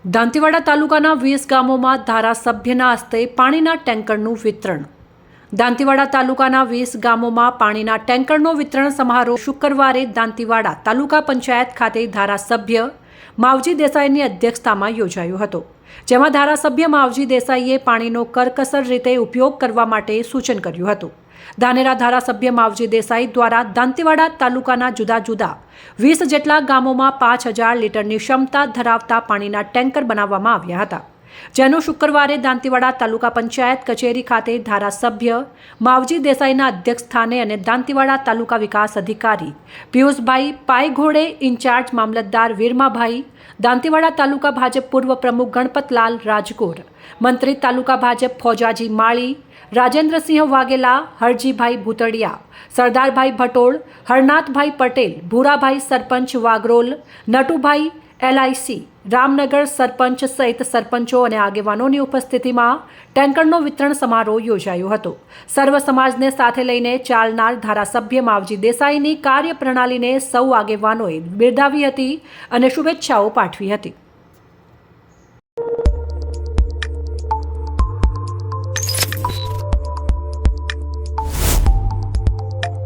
દાંતીવાડા તાલુકાના 20 ગામોમાં ધારાસભ્યના હસ્તે પાણીના ટેન્કરનું વિતરણ. દાંતીવાડા તાલુકાના 20 ગામોમાં પાણીના ટેન્કરનો વિતરણ સમારોહ શુક્રવારે દાંતીવાડા તાલુકા પંચાયત ખાતે ધારાસભ્ય માવજી દેસાઈની અધ્યક્ષતામાં યોજાયો હતો. જેમાં ધારાસભ્ય માવજી દેસાઈએ પાણીનો કરકસર રીતે ઉપયોગ કરવા માટે સૂચન કર્યું હતું. ધાનેરા ધારાસભ્ય માવજી દેસાઈ દ્વારા દાંતીવાડા તાલુકાના જુદા જુદા 20 જેટલા ગામોમાં 5000 લીટરની ક્ષમતા ધરાવતા પાણીના ટેન્કર બનાવવામાં આવ્યા હતા. જેનું શુક્રવારે દાંતીવાડા તાલુકા પંચાયત કચેરી ખાતે ધારાસભ્ય માવજી દેસાઈના અધ્યક્ષસ્થાને અને દાંતીવાડા તાલુકા વિકાસ અધિકારી પિયુષભાઈ પાયઘોડે, ઇન્ચાર્જ મામલતદાર વીરમાભાઈ, દાંતીવાડા તાલુકા ભાજપ પૂર્વ પ્રમુખ ગણપતલાલ રાજકોર, મંત્રી તાલુકા ભાજપ ફોજાજી માળી, રાજેન્દ્રસિંહ વાઘેલા, હરજીભાઈ ભૂતડિયા, સરદારભાઈ ભટોળ, હરનાથભાઈ પટેલ, ભૂરાભાઈ સરપંચ વાગરોલ, નટુભાઈ LIC, રામનગર સરપંચ સહિત સરપંચો અને આગેવાનોની ઉપસ્થિતિમાં ટેન્કરનો વિતરણ સમારોહ યોજાયો હતો. સર્વ સમાજને સાથે લઈને ચાલનાર ધારાસભ્ય માવજી દેસાઈની કાર્યપ્રણાલીને સૌ આગેવાનોએ બિરદાવી હતી અને શુભેચ્છાઓ પાઠવી હતી.